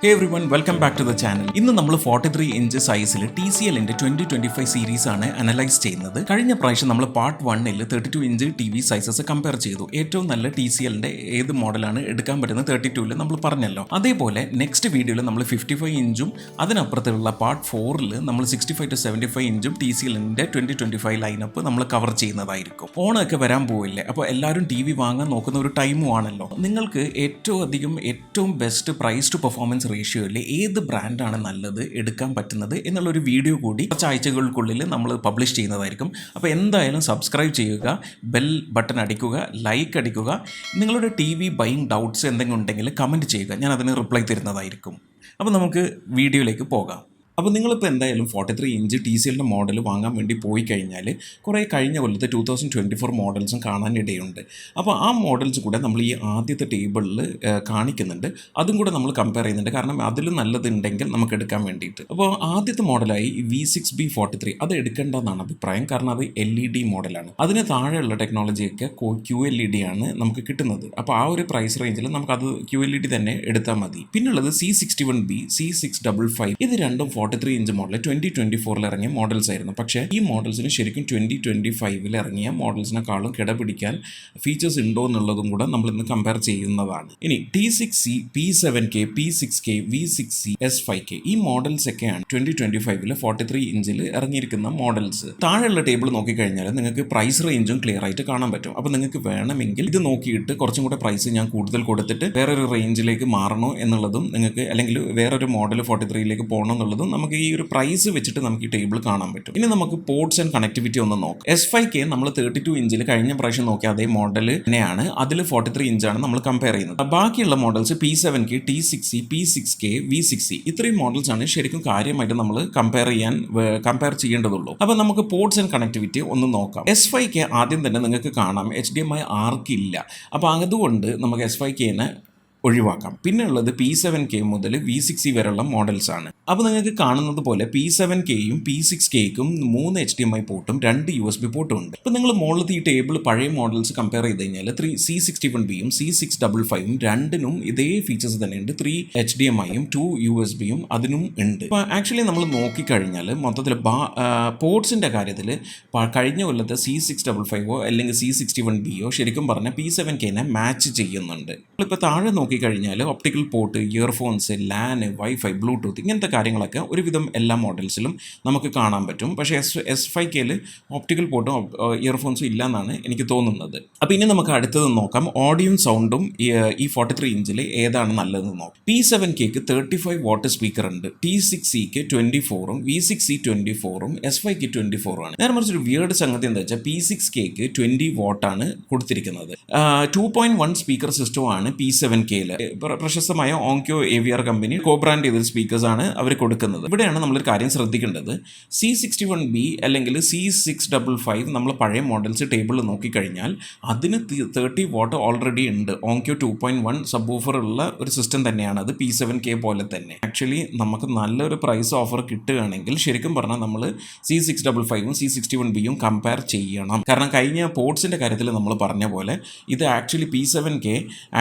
Hey everyone, welcome back to the channel. ഇന്ന് നമ്മൾ 43 inch സൈസിൽ TCLന്റെ 2025 സീരീസ് ആണ് അനലൈസ് ചെയ്യുന്നത്. കഴിഞ്ഞ പ്രാവശ്യം നമ്മൾ പാർട്ട് 1ൽ 32 ഇഞ്ച് TV സൈസസ് കമ്പയർ ചെയ്തു. ഏറ്റവും നല്ല TCLന്റെ ഏത് മോഡലാണ് എടുക്കാൻ പറ്റുന്നത് 32ൽ നമ്മൾ പറഞ്ഞല്ലോ. അതേപോലെ നെക്സ്റ്റ് വീഡിയോയിൽ നമ്മൾ 55 ഇഞ്ചും അതിനപ്പുറത്തുള്ള പാർട്ട് 4ൽ നമ്മൾ 65 to 75 ഇഞ്ചും TCLന്റെ 2025 ലൈനപ്പ് നമ്മൾ കവർ ചെയ്യുന്നതായിരിക്കും. ഓണമൊക്കെ വരാൻ പോവില്ലേ, അപ്പോൾ എല്ലാവരും TV വാങ്ങാൻ നോക്കുന്ന ഒരു ടൈമും ആണല്ലോ. നിങ്ങൾക്ക് ഏറ്റവും ബെസ്റ്റ് പ്രൈസ് ടു പെർഫോമൻസ് റേഷ്യോയിൽ ഏത് ബ്രാൻഡാണ് നല്ലത് എടുക്കാൻ പറ്റുന്നത് എന്നുള്ളൊരു വീഡിയോ കൂടി കുറച്ച് ആഴ്ചകൾക്കുള്ളിൽ നമ്മൾ പബ്ലിഷ് ചെയ്യുന്നതായിരിക്കും. അപ്പോൾ എന്തായാലും സബ്സ്ക്രൈബ് ചെയ്യുക, ബെൽ ബട്ടൺ അടിക്കുക, ലൈക്ക് അടിക്കുക. നിങ്ങളുടെ TV ബൈയിങ് ഡൗട്ട്സ് എന്തെങ്കിലും ഉണ്ടെങ്കിൽ കമൻറ്റ് ചെയ്യുക, ഞാൻ അതിന് റിപ്ലൈ തരുന്നതായിരിക്കും. അപ്പോൾ നമുക്ക് വീഡിയോയിലേക്ക് പോകാം. അപ്പോൾ നിങ്ങളിപ്പോൾ എന്തായാലും 43 ഇഞ്ച് TCLന്റെ മോഡൽ വാങ്ങാൻ വേണ്ടി പോയി കഴിഞ്ഞാൽ കുറേ കഴിഞ്ഞ കൊല്ലത്തെ 2024 മോഡൽസും കാണാനിടയുണ്ട്. അപ്പോൾ ആ മോഡൽസ് കൂടെ നമ്മൾ ഈ ആദ്യത്തെ ടേബിളിൽ കാണിക്കുന്നുണ്ട്, അതും കൂടെ നമ്മൾ കമ്പയർ ചെയ്യുന്നുണ്ട്. കാരണം അതിൽ നല്ലതുണ്ടെങ്കിൽ നമുക്ക് എടുക്കാൻ വേണ്ടിയിട്ട്. അപ്പോൾ ആദ്യത്തെ മോഡലായി V6B43 അത് എടുക്കേണ്ടതെന്നാണ് അഭിപ്രായം. കാരണം അത് LED മോഡലാണ്. അതിന് താഴെയുള്ള ടെക്നോളജിയൊക്കെ QLED ആണ് നമുക്ക് കിട്ടുന്നത്. അപ്പോൾ ആ ഒരു പ്രൈസ് റേഞ്ചിൽ നമുക്കത് QLED തന്നെ എടുത്താൽ മതി. പിന്നുള്ളത് C61B, C655 ഇത് രണ്ടും 43 ഇഞ്ച് മോഡൽ 2024 ഇറങ്ങിയ മോഡൽസ് ആയിരുന്നു. പക്ഷേ ഈ മോഡൽസിന് ശരിക്കും 2025 ഇറങ്ങിയ മോഡൽസിനെക്കാളും കിടപിടിക്കാൻ ഫീച്ചേഴ്സ് ഉണ്ടോ എന്നുള്ളതും കൂടെ നമ്മൾ ഇന്ന് കമ്പയർ ചെയ്യുന്നതാണ്. ഇനി T6C, P7K, P6K, V6C, S5K ഈ മോഡൽസ് ഒക്കെയാണ് 2025 43 ഇഞ്ചിൽ ഇറങ്ങിയിരിക്കുന്ന മോഡൽസ്. താഴെയുള്ള ടേബിൾ നോക്കിക്കഴിഞ്ഞാൽ നിങ്ങൾക്ക് പ്രൈസ് റേഞ്ചും ക്ലിയർ ആയിട്ട് കാണാൻ പറ്റും. അപ്പോൾ നിങ്ങൾക്ക് വേണമെങ്കിൽ ഇത് നോക്കിയിട്ട് കുറച്ചും കൂടെ പ്രൈസ് ഞാൻ കൂടുതൽ കൊടുത്തിട്ട് വേറൊരു റേഞ്ചിലേക്ക് മാറണോ എന്നുള്ളതും നിങ്ങൾക്ക്, അല്ലെങ്കിൽ വേറൊരു മോഡൽ 43ലേക്ക് പോകണം എന്നുള്ളതും നമുക്ക് ഈ ഒരു പ്രൈസ് വെച്ചിട്ട് നമുക്ക് ഈ ടേബിൾ കാണാൻ പറ്റും. ഇനി നമുക്ക് പോർട്സ് ആൻഡ് കണക്ടിവിറ്റി ഒന്ന് നോക്കാം. S5K നമ്മൾ 32 ഇഞ്ചിൽ കഴിഞ്ഞ പ്രാവശ്യം നോക്കിയ അതേ മോഡൽ തന്നെയാണ്, അതിൽ 43 ഇഞ്ചാണ് നമ്മൾ കമ്പയർ ചെയ്യുന്നത്. ബാക്കിയുള്ള models P7K, T6C, P6K, V6C ഇത്രയും മോഡൽസ് ആണ് ശരിക്കും കാര്യമായിട്ട് നമ്മൾ കമ്പയർ ചെയ്യേണ്ടതുള്ളൂ. അപ്പോൾ നമുക്ക് പോർട്സ് ആൻഡ് കണക്ടിവിറ്റി ഒന്ന് നോക്കാം. S5K ആദ്യം തന്നെ നിങ്ങൾക്ക് കാണാം HDMI ആർക്കില്ല. അപ്പോൾ അതുകൊണ്ട് നമുക്ക് S5Kനെ ഒഴിവാക്കാം. പിന്നെ ഉള്ളത് P7K മുതൽ V6C വരെയുള്ള മോഡൽസ് ആണ്. അപ്പോൾ നിങ്ങൾക്ക് കാണുന്നത് പോലെ P7Kയും P6Kക്കും 3 HDMI പോർട്ടും 2 USB പോർട്ടും ഉണ്ട്. ഇപ്പോൾ നിങ്ങൾ മുകളിലത്തെ ഈ ടേബിൾ പഴയ മോഡൽസ് കമ്പയർ ചെയ്ത് കഴിഞ്ഞാൽ C61Bയും C655ഉം രണ്ടിനും ഇതേ ഫീച്ചേഴ്സ് തന്നെയുണ്ട്. 3 HDMIയും 2 USBയും അതിനും ഉണ്ട്. അപ്പോൾ ആക്ച്വലി നമ്മൾ നോക്കിക്കഴിഞ്ഞാൽ മൊത്തത്തിൽ പോർട്സിൻ്റെ കാര്യത്തിൽ കഴിഞ്ഞ കൊല്ലത്തെ C655ഓ അല്ലെങ്കിൽ C61Bയോ ശരിക്കും പറഞ്ഞാൽ P7Kനെ മാച്ച് ചെയ്യുന്നുണ്ട്. ഇപ്പോൾ താഴെ നോക്കിക്കഴിഞ്ഞാൽ optical port, earphones, LAN, wifi, Bluetooth ഇങ്ങനത്തെ കാര്യങ്ങളൊക്കെ ഒരുവിധം എല്ലാ മോഡൽസിലും നമുക്ക് കാണാൻ പറ്റും. പക്ഷേ S5Kയിൽ ഒപ്റ്റിക്കൽ പോർട്ടും ഇയർഫോൺസും ഇല്ല എന്നാണ് എനിക്ക് തോന്നുന്നത്. അപ്പോൾ ഇനി നമുക്ക് അടുത്തത് നോക്കാം. ഓഡിയോയും സൗണ്ടും ഈ 43 ഇഞ്ചിൽ ഏതാണ് നല്ലതെന്ന് നോക്കാം. P7Kക്ക് 35 വാട്ട് സ്പീക്കർ ഉണ്ട്, T6Cക്ക് 24ഉം V6C 24ഉം S5K 24ഉം ആണ്. നേരെ മറിച്ചൊരു വിയേർഡ് സംഗതി എന്താ വെച്ചാൽ P6Kക്ക് 20 വാട്ടാണ് കൊടുത്തിരിക്കുന്നത്. 2.1 സ്പീക്കർ സിസ്റ്റമാണ് P7Kയിൽ. പ്രശസ്തമായ ഓങ്ക്യോ AVR കമ്പനി കോബ്രാൻഡ് ചെയ്ത സ്പീക്കേഴ്സ് ആണ് അവർ കൊടുക്കുന്നത്. ഇവിടെയാണ് നമ്മളൊരു കാര്യം ശ്രദ്ധിക്കേണ്ടത്. C61B അല്ലെങ്കിൽ C655 നമ്മൾ പഴയ മോഡൽസ് ടേബിളിൽ നോക്കിക്കഴിഞ്ഞാൽ അതിന് 30 വാട്ട് ഓൾറെഡി ഉണ്ട്. ഓങ്ക്യോ 2.1 സബ് ഓഫർ ഉള്ള ഒരു സിസ്റ്റം തന്നെയാണ് അത്. P7K പോലെ തന്നെ ആക്ച്വലി നമുക്ക് നല്ലൊരു പ്രൈസ് ഓഫർ കിട്ടുകയാണെങ്കിൽ ശരിക്കും പറഞ്ഞാൽ നമ്മൾ C655ഉം C61Bയും കമ്പയർ ചെയ്യണം. കാരണം കഴിഞ്ഞ പോർട്സിൻ്റെ കാര്യത്തിൽ നമ്മൾ പറഞ്ഞ പോലെ ഇത് ആക്ച്വലി P7K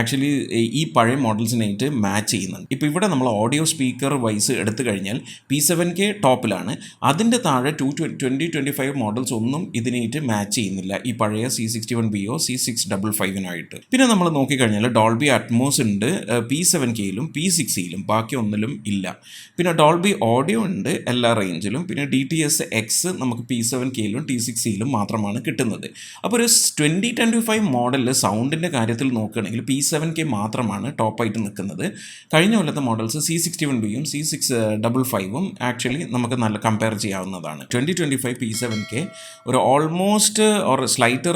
ആക്ച്വലി ഈ പഴയ മോഡൽസിനായിട്ട് മാച്ച് ചെയ്യുന്നുണ്ട്. ഇപ്പോൾ ഇവിടെ നമ്മൾ ഓഡിയോ സ്പീക്കർ വൈസ് എടുത്തു കഴിഞ്ഞാൽ P7K ടോപ്പിലാണ്. അതിൻ്റെ താഴെ 2025 മോഡൽസ് ഒന്നും ഇതിനായിട്ട് മാച്ച് ചെയ്യുന്നില്ല ഈ പഴയ C61Bയോ C655നായിട്ട്. പിന്നെ നമ്മൾ നോക്കിക്കഴിഞ്ഞാൽ ഡോൾബി അറ്റ്മോസ് ഉണ്ട് P7Kയിലും P6Cയിലും, ബാക്കി ഒന്നിലും ഇല്ല. പിന്നെ ഡോൾബി ഓഡിയോ ഉണ്ട് എല്ലാ റേഞ്ചിലും. പിന്നെ DTS-X നമുക്ക് P7Kയിലും T6Cയിലും മാത്രമാണ് കിട്ടുന്നത്. അപ്പോൾ ഒരു 2025 മോഡലിൽ സൗണ്ടിൻ്റെ കാര്യത്തിൽ നോക്കുകയാണെങ്കിൽ P7K മാത്രമാണ് ടോപ്പായിട്ട് നിൽക്കുന്നത്. കഴിഞ്ഞ കൊല്ലത്തെ മോഡൽസ് C61Bയും C655ഉം ആക്ച്വലി നമുക്ക് നല്ല കമ്പയർ ചെയ്യാവുന്നതാണ്. 2025 P7K ഒരു ഓൾമോസ്റ്റ് ഓർ സ്ലൈറ്റർ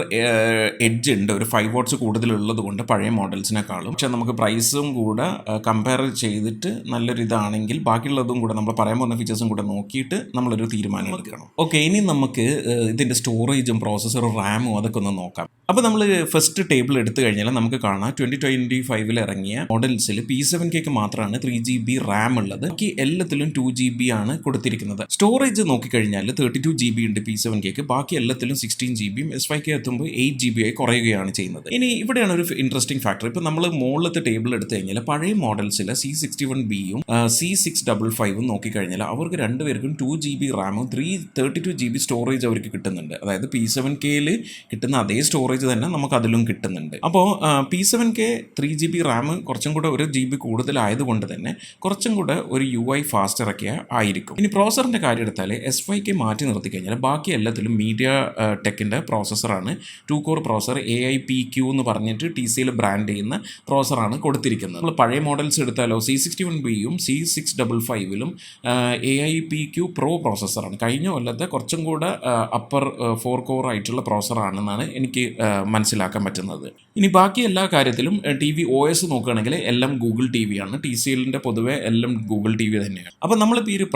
എഡ്ജ് ഉണ്ട്, ഒരു 5 വാട്ട്സ് കൂടുതലുള്ളത് കൊണ്ട് പഴയ മോഡൽസിനെക്കാളും. പക്ഷേ നമുക്ക് പ്രൈസും കൂടെ കമ്പയർ ചെയ്തിട്ട് നല്ലൊരു ഇതാണെങ്കിൽ ബാക്കിയുള്ളതും കൂടെ നമ്മൾ പറയാൻ പോകുന്ന ഫീച്ചേഴ്സും കൂടെ നോക്കിയിട്ട് നമ്മളൊരു തീരുമാനം എടുക്കണം. ഓക്കെ, ഇനി നമുക്ക് ഇതിൻ്റെ സ്റ്റോറേജും പ്രോസസ്സറും റാമും അതൊക്കെ ഒന്ന് നോക്കാം. അപ്പോൾ നമ്മൾ ഫസ്റ്റ് ടേബിൾ എടുത്തു കഴിഞ്ഞാൽ നമുക്ക് കാണാം 2025 ഇറങ്ങിയ മോഡൽസിൽ P7Kക്ക് മാത്രമാണ് 3GB റാം ഉള്ളത്. ബാക്കി എല്ലാത്തിലും 2GB ആണ് കൊടുത്തിരിക്കുന്നത്. സ്റ്റോറേജ് നോക്കിക്കഴിഞ്ഞാൽ 32GB ഉണ്ട് P7Kക്ക്, ബാക്കി എല്ലാത്തിലും 16GB, S5K എത്തുമ്പോൾ 8GB ആയി കുറയുകയാണ് ചെയ്യുന്നത്. ഇനി ഇവിടെയാണ് ഒരു ഇൻട്രസ്റ്റിംഗ് ഫാക്ടർ. ഇപ്പോൾ നമ്മൾ മുകളിലത്തെ ടേബിൾ എടുത്തു കഴിഞ്ഞാൽ പഴയ മോഡൽസിൽ C61Bയും C655 നോക്കിക്കഴിഞ്ഞാൽ അവർക്ക് രണ്ടുപേർക്കും 2GB റാമും 32GB സ്റ്റോറേജ് അവർക്ക് കിട്ടുന്നുണ്ട്. അതായത് P7Kയിൽ കിട്ടുന്ന അതേ സ്റ്റോറേജ് തന്നെ നമുക്ക് അതിലും കിട്ടുന്നുണ്ട്. അപ്പോൾ P7K 3GB റാം കുറച്ചും കൂടെ 1GB കൂടുതലായതുകൊണ്ട് തന്നെ കുറച്ചും കൂടെ ഒരു UI ഫാസ്റ്റർ ഒക്കെ ആയിരിക്കും. ഇനി പ്രോസറിൻ്റെ കാര്യം എടുത്താൽ S5K മാറ്റി നിർത്തി കഴിഞ്ഞാൽ ബാക്കി എല്ലാത്തിലും മീഡിയ ടെക്കിൻ്റെ പ്രോസസ്സറാണ്. 2 കോർ പ്രോസർ AIPQ എന്ന് പറഞ്ഞിട്ട് TCL ബ്രാൻഡ് ചെയ്യുന്ന പ്രോസറാണ് കൊടുത്തിരിക്കുന്നത്. നമ്മൾ പഴയ മോഡൽസ് എടുത്താലോ C61Bയും C655ലും AIPQ പ്രോ പ്രോസസ്സറാണ്. കഴിഞ്ഞ കൊല്ലത്തെ കുറച്ചും കൂടെ അപ്പർ 4 കോർ ആയിട്ടുള്ള പ്രോസറാണെന്നാണ് എനിക്ക് മനസ്സിലാക്കാൻ പറ്റുന്നത്. ഇനി ബാക്കി എല്ലാ കാര്യത്തിലും TV OS നോക്കുകയാണെങ്കിൽ എല്ലാം ഗൂഗിൾ TV ആണ്. TCLൻ്റെ പൊതുവെ എല്ലാം ഗൂഗിൾ TV തന്നെയാണ്. അപ്പോൾ നമ്മളിപ്പോൾ ഈ ഒരു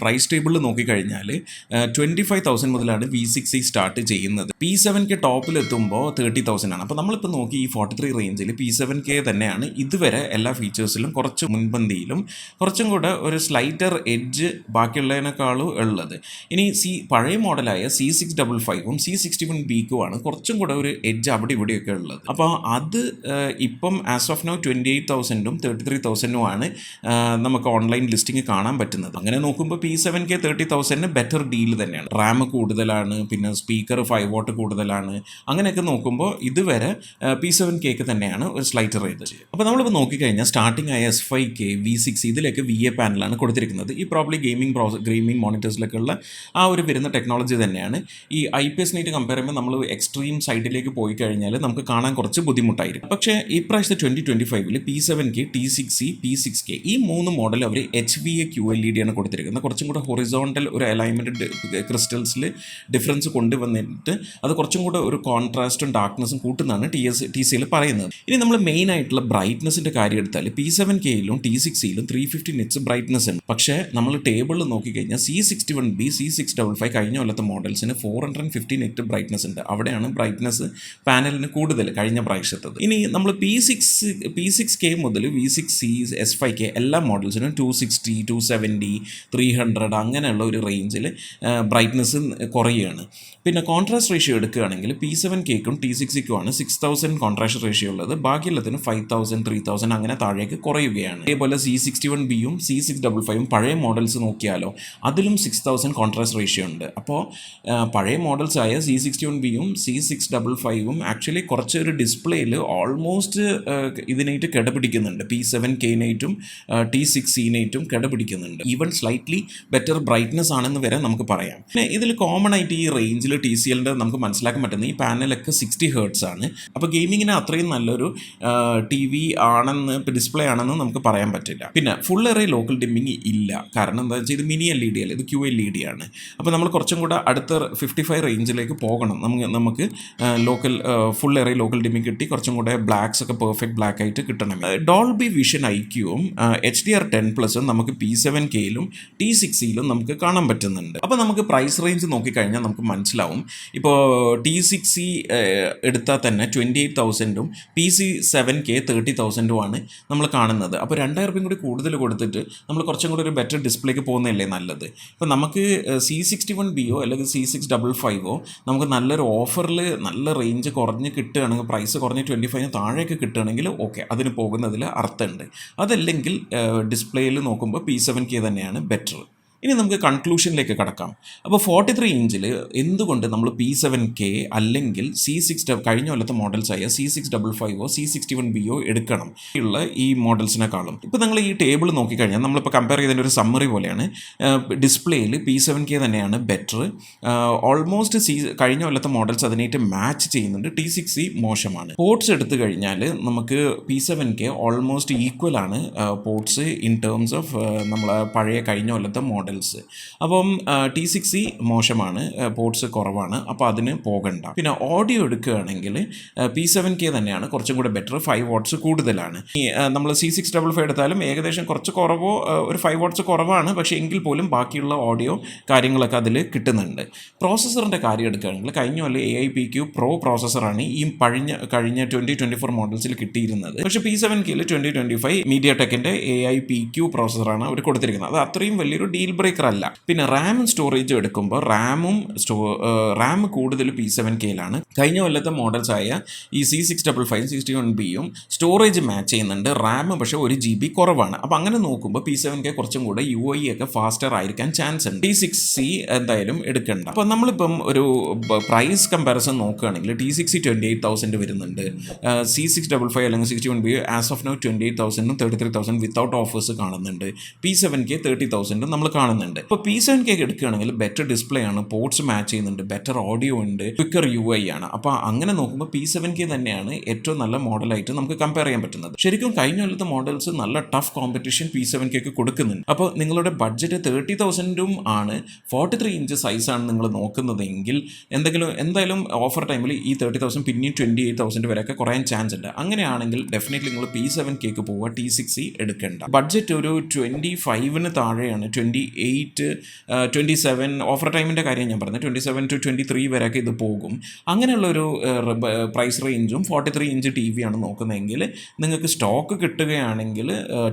പ്രൈസ് ടേബിളിൽ നോക്കിക്കഴിഞ്ഞാൽ 25,000 മുതലാണ് V6 സ്റ്റാർട്ട് ചെയ്യുന്നത്. P7K ടോപ്പിലെത്തുമ്പോൾ 30,000 ആണ്. അപ്പോൾ നമ്മളിപ്പോൾ നോക്കി ഈ 43 റേഞ്ചിൽ P7K തന്നെയാണ് ഇതുവരെ എല്ലാ ഫീച്ചേഴ്സിലും കുറച്ച് മുൻപന്തിയിലും കുറച്ചും കൂടെ ഒരു സ്ലൈറ്റർ എഡ്ജ് ബാക്കിയുള്ളതിനേക്കാളും ഉള്ളത്. ഇനി പഴയ മോഡലായ C655ഉം C61Bക്കുമാണ് കുറച്ചും കൂടെ ഒരു എഡ്ജ് അവിടെ ഇവിടെയൊക്കെ ഉള്ളത്. അപ്പോൾ അത് ഇപ്പം ആസ് ഓഫ് നൗ 28,000ഉം 33,000ഉം ആണ് നമുക്ക് ഓൺലൈൻ ലിസ്റ്റിംഗ് കാണാൻ പറ്റുന്നത്. അങ്ങനെ നോക്കുമ്പോൾ P7K 30,000 ബെറ്റർ ഡീൽ തന്നെയാണ്. റാം കൂടുതലാണ്, പിന്നെ സ്പീക്കർ 5 വാട്ട് കൂടുതലാണ്. അങ്ങനെയൊക്കെ നോക്കുമ്പോൾ ഇതുവരെ P7Kക്ക് തന്നെയാണ് ഒരു സ്ലൈറ്റർ റേഞ്ച്. അപ്പോൾ നമ്മളിപ്പോൾ നോക്കിക്കഴിഞ്ഞാൽ സ്റ്റാർട്ടിംഗ് ആയ S5K V6 ഇതിലേക്ക് VA പാനലാണ് കൊടുത്തിരിക്കുന്നത്. ഈ പ്രോബ്ലി ഗെയിമിംഗ് മോണിറ്റേഴ്സിലൊക്കെ ഉള്ള ആ ഒരു വരുന്ന ടെക്നോളജി തന്നെയാണ്. ഈ IPS നായിട്ട് കമ്പയർ ചെയ്യുമ്പോൾ നമ്മൾ എക്സ്ട്രീം സൈഡിലേക്ക് പോയി കഴിഞ്ഞാൽ നമുക്ക് കാണാൻ കുറച്ച് ബുദ്ധിമുട്ടായിരിക്കും. പക്ഷേ ഈ പ്രാവശ്യത്തെ 2025 P7K, T6C, P6K ഈ 3 മോഡൽ അവർ HVA QLED ആണ് കൊടുത്തിരിക്കുന്നത്. കുറച്ചും കൂടെ ഹൊറിസോണ്ടൽ ഒരു അലൈൻമെൻറ്റ് ക്രിസ്റ്റൽസിൽ ഡിഫറൻസ് കൊണ്ടുവന്നിട്ട് അത് കുറച്ചും കൂടെ ഒരു കോൺട്രാസ്റ്റും ഡാർക്ക്നെസ്സും കൂട്ടുന്നതാണ് TCL പറയുന്നത്. ഇനി നമ്മൾ മെയിൻ ആയിട്ടുള്ള ബ്രൈറ്റ്നസിൻ്റെ കാര്യം എടുത്താൽ P7Kയിലും T6Cയിലും 350 നിറ്റ്സ് ബ്രൈറ്റ്നസ് ഉണ്ട്. പക്ഷേ നമ്മൾ ടേബിളിൽ നോക്കിക്കഴിഞ്ഞാൽ C61B, C655 കഴിഞ്ഞ കൊല്ലത്തെ മോഡൽസിന് 450 നിറ്റ് ബ്രൈറ്റ്നസ് ഉണ്ട്. അവിടെയാണ് ബ്രൈറ്റ്നസ് പാനലിന് കൂടുതൽ കഴിഞ്ഞ പ്രാവശ്യത്തത്. ഇനി നമ്മൾ P6K മുതൽ V6C, S5K എല്ലാ മോഡൽസിനും 260, 270, 300 അങ്ങനെയുള്ള ഒരു റേഞ്ചിൽ ബ്രൈറ്റ്നസ് കുറയുകയാണ്. പിന്നെ കോൺട്രാസ്റ്റ് റേഷ്യോ എടുക്കുകയാണെങ്കിൽ P7Kക്കും T6Cക്കുമാണ് 6000 കോൺട്രാസ്റ്റ് റേഷ്യോ ഉള്ളത്. ബാക്കിയുള്ളതിന് 5000, 3000 അങ്ങനെ താഴേക്ക് കുറയുകയാണ്. അതേപോലെ C61Bയും C655ഉം പഴയ മോഡൽസ് നോക്കിയാലോ അതിലും 6000 കോൺട്രാസ്റ്റ് റേഷ്യോ ഉണ്ട്. അപ്പോൾ പഴയ മോഡൽസ് ആയ C61Bയും C655ഉം ആക്ച്വലി കുറച്ചൊരു ഡിസ്പ്ലേയിൽ ഓൾമോസ്റ്റ് ഇതിനായിട്ട് കിടപിടിക്കുന്നുണ്ട്. P7Kനായിട്ടും T6Cനായിട്ടും കിടപിടിക്കുന്നുണ്ട്. ഈവൻ സ്ലൈറ്റ്ലി ബെറ്റർ ബ്രൈറ്റ്നസ് ആണെന്ന് വരെ നമുക്ക് പറയാം. പിന്നെ ഇതിൽ കോമൺ ആയിട്ട് ഈ റേഞ്ചിൽ TCLൻ്റെ നമുക്ക് മനസ്സിലാക്കാൻ പറ്റുന്ന ഈ പാനലൊക്കെ 60 Hz ആണ്. അപ്പോൾ ഗെയിമിങ്ങിന് അത്രയും നല്ലൊരു TV ആണെന്ന് ഡിസ്പ്ലേ ആണെന്ന് നമുക്ക് പറയാൻ പറ്റില്ല. പിന്നെ ഫുൾ എറേ ലോക്കൽ ഡിമ്മിങ് ഇല്ല. കാരണം എന്താ വെച്ചാൽ ഇത് മിനി LED അല്ല, ഇത് QLED ആണ്. അപ്പോൾ നമ്മൾ കുറച്ചും കൂടെ അടുത്ത 55 റേഞ്ചിലേക്ക് പോകണം. നമുക്ക് local full array local dimming കിട്ടി കുറച്ചും കൂടെ ബ്ലാക്സ് ഒക്കെ പെർഫെക്റ്റ് ബ്ലാക്ക് ആയിട്ട് കിട്ടണം. ഡോൾബി വിഷൻ IQവും HDR10+ഉം നമുക്ക് P7Kയിലും T6Cയിലും നമുക്ക് കാണാൻ പറ്റുന്നുണ്ട്. അപ്പോൾ നമുക്ക് പ്രൈസ് റേഞ്ച് നോക്കിക്കഴിഞ്ഞാൽ നമുക്ക് മനസ്സിലാവും. ഇപ്പോൾ T6C എടുത്താൽ തന്നെ 28,000ഉം PC7K 30,000ഉമാണ് നമ്മൾ കാണുന്നത്. അപ്പോൾ 2000 കൂടി കൂടുതൽ കൊടുത്തിട്ട് നമ്മൾ കുറച്ചും കൂടി ഒരു ബെറ്റർ ഡിസ്പ്ലേക്ക് പോകുന്നതല്ലേ നല്ലത്. ഇപ്പോൾ നമുക്ക് C61Bയോ അല്ലെങ്കിൽ C655ഓ നമുക്ക് നല്ലൊരു ഓഫറിൽ നല്ല റേഞ്ച് കുറഞ്ഞ് കിട്ടുകയാണെങ്കിൽ, പ്രൈസ് കുറഞ്ഞ് 25 താഴേക്ക് കിട്ടുകയാണെങ്കിൽ ഓക്കെ, അതിന് പോകുന്നതിൽ അർത്ഥമുണ്ട്. അതല്ലെങ്കിൽ ഡിസ്പ്ലേയിൽ നോക്കുമ്പോൾ P7K തന്നെയാണ് ബെറ്റർ. ഇനി നമുക്ക് കൺക്ലൂഷനിലേക്ക് കടക്കാം. അപ്പോൾ 43 ഇഞ്ചിൽ എന്തുകൊണ്ട് നമ്മൾ P7K അല്ലെങ്കിൽ കഴിഞ്ഞ കൊല്ലത്തെ മോഡൽസായ C655ഓ C61Bയോ എടുക്കണം ഉള്ള ഈ മോഡൽസിനെക്കാളും? ഇപ്പോൾ നിങ്ങൾ ഈ ടേബിൾ നോക്കിക്കഴിഞ്ഞാൽ നമ്മളിപ്പോൾ കമ്പയർ ചെയ്തതിൻ്റെ ഒരു സമ്മറി പോലെയാണ്. ഡിസ്പ്ലേയിൽ P7K തന്നെയാണ് ബെറ്റർ. ഓൾമോസ്റ്റ് കഴിഞ്ഞ കൊല്ലത്തെ മോഡൽസ് അതിനായിട്ട് മാച്ച് ചെയ്യുന്നുണ്ട്. T6C മോശമാണ്. പോർട്സ് എടുത്തു കഴിഞ്ഞാൽ നമുക്ക് P7K ഓൾമോസ്റ്റ് ഈക്വൽ ആണ് പോർട്സ് ഇൻ ടേംസ് ഓഫ് നമ്മളെ പഴയ കഴിഞ്ഞ കൊല്ലത്തെ മോഡൽ. മോഡൽസ്. അപ്പം T6e മോശമാണ്, പോർട്സ് കുറവാണ്, അപ്പോൾ അതിന് പോകണ്ട. പിന്നെ ഓഡിയോ എടുക്കുകയാണെങ്കിൽ P7K തന്നെയാണ് കുറച്ചും കൂടെ ബെറ്റർ, 5 വാട്ട്സ് കൂടുതലാണ്. ഈ നമ്മൾ C655 എടുത്താലും ഏകദേശം കുറച്ച് കുറവോ ഒരു 5 വാട്ട്സ് കുറവാണ്, പക്ഷേ എങ്കിൽ പോലും ബാക്കിയുള്ള ഓഡിയോ കാര്യങ്ങളൊക്കെ അതിൽ കിട്ടുന്നുണ്ട്. പ്രോസസ്സറിൻ്റെ കാര്യം എടുക്കുകയാണെങ്കിൽ കഴിഞ്ഞ കൊല്ലം AIPQ Pro പ്രോസസ്സറാണ് ഈ കഴിഞ്ഞ 2024 മോഡൽസിൽ കിട്ടിയിരുന്നത്. പക്ഷേ P7Kയിൽ 2025 MediaTekൻ്റെ AIPQ പ്രോസസ്സറാണ് അവർ കൊടുത്തിരിക്കുന്നത്. അത് അത്രയും വലിയൊരു ഡീൽ ബ്രേക്കർ അല്ല. പിന്നെ റാമും സ്റ്റോറേജും എടുക്കുമ്പോൾ റാം കൂടുതൽ P7Kയിലാണ്. കഴിഞ്ഞ കൊല്ലത്തെ മോഡൽസായ ഈ C655 61Bയും സ്റ്റോറേജ് മാച്ച് ചെയ്യുന്നുണ്ട്, റാം പക്ഷേ 1 GB കുറവാണ്. അപ്പോൾ അങ്ങനെ നോക്കുമ്പോൾ P7K കുറച്ചും കൂടെ UI ഒക്കെ ഫാസ്റ്റർ ആയിരിക്കാൻ ചാൻസ് ഉണ്ട്. T6e എന്തായാലും എടുക്കണ്ട. അപ്പോൾ നമ്മളിപ്പം ഒരു പ്രൈസ് കമ്പാരിസൺ നോക്കുകയാണെങ്കിൽ T6e 28,000 വരുന്നുണ്ട്, C655 അല്ലെങ്കിൽ 61B as of now 28,000 33,000 without offers കാണുന്നുണ്ട്, P7K 30,000 നമ്മൾ കാണുന്നുണ്ട്. ഇപ്പോൾ P7K എടുക്കുകയാണെങ്കിൽ ബെറ്റർ ഡിസ്പ്ലേ ആണ്, പോർട്സ് മാച്ച് ചെയ്യുന്നുണ്ട്, ബെറ്റർ ഓഡിയോ ഉണ്ട്, ക്വിക്കർ UI ആണ്. അപ്പോൾ അങ്ങനെ നോക്കുമ്പോൾ P7K തന്നെയാണ് ഏറ്റവും നല്ല മോഡലായിട്ട് നമുക്ക് കമ്പയർ ചെയ്യാൻ പറ്റുന്നത്. ശരിക്കും കഴിഞ്ഞ കൊല്ലത്തെ മോഡൽസ് നല്ല ടഫ് കോമ്പറ്റീഷൻ P7Kക്ക് കൊടുക്കുന്നുണ്ട്. അപ്പോൾ നിങ്ങളുടെ ബഡ്ജറ്റ് 30,000 ആണ്, 43 ഇഞ്ച് സൈസാണ് നിങ്ങൾ നോക്കുന്നതെങ്കിൽ എന്തായാലും ഓഫർ ടൈമിൽ ഈ 30,000 പിന്നെയും 28,000 വരെയൊക്കെ കുറയാൻ ചാൻസ് ഉണ്ട്. അങ്ങനെയാണെങ്കിൽ ഡെഫിനറ്റ്ലി നിങ്ങൾ P7Kക്ക് പോവുക, T6e എടുക്കേണ്ട. ബഡ്ജറ്റ് ഒരു 25 താഴെയാണ്, 28 27 ഓഫർ ടൈമിൻ്റെ കാര്യം ഞാൻ പറഞ്ഞത്, 27 to 23 വരെയൊക്കെ ഇത് പോകും. അങ്ങനെയുള്ളൊരു പ്രൈസ് റേഞ്ചും 43 ഇഞ്ച് TV ആണ് നോക്കുന്നതെങ്കിൽ നിങ്ങൾക്ക് സ്റ്റോക്ക് കിട്ടുകയാണെങ്കിൽ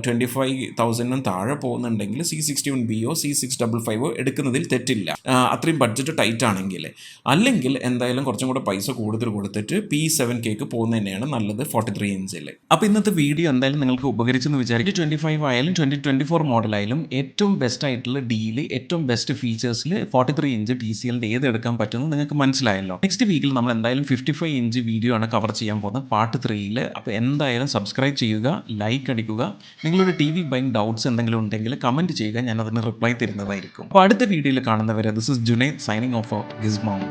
25,000 താഴെ പോകുന്നുണ്ടെങ്കിൽ C61Bയോ C655 എടുക്കുന്നതിൽ തെറ്റില്ല, അത്രയും ബഡ്ജറ്റ് ടൈറ്റ് ആണെങ്കിൽ. അല്ലെങ്കിൽ എന്തായാലും കുറച്ചും കൂടെ പൈസ കൂടുതൽ കൊടുത്തിട്ട് P7Kക്ക് പോകുന്നത് തന്നെയാണ് നല്ലത് 43 ഇഞ്ചിൽ. അപ്പോൾ ഇന്നത്തെ വീഡിയോ എന്തായാലും നിങ്ങൾക്ക് ഉപകരിച്ചെന്ന് വിചാരിക്കും. 2025 ആയാലും 2024 മോഡലായാലും ഏറ്റവും ബെസ്റ്റ് ആയിട്ടുള്ള ഡീല്, ഏറ്റവും ബെസ്റ്റ് ഫീച്ചേഴ്സിൽ 43 ഇഞ്ച് TCLൻ്റെ ഏത് എടുക്കാൻ പറ്റുമെന്ന് നിങ്ങൾക്ക് മനസ്സിലായല്ലോ. നെക്സ്റ്റ് വീക്കിൽ നമ്മൾ എന്തായാലും 55 ഇഞ്ച് വീഡിയോ ആണ് കവർ ചെയ്യാൻ പോകുന്നത് പാർട്ട് 3യിൽ. അപ്പോൾ എന്തായാലും സബ്സ്ക്രൈബ് ചെയ്യുക, ലൈക്ക് അടിക്കുക, നിങ്ങളൊരു TV ബൈങ് ഡൗട്ട്സ് എന്തെങ്കിലും ഉണ്ടെങ്കിൽ കമൻറ്റ് ചെയ്യുക, ഞാൻ അതിന് റിപ്ലൈ തരുന്നതായിരിക്കും. അപ്പോൾ അടുത്ത വീഡിയോയിൽ കാണുന്നവരെ this is Junaid signing off for ഗിസ്മോം.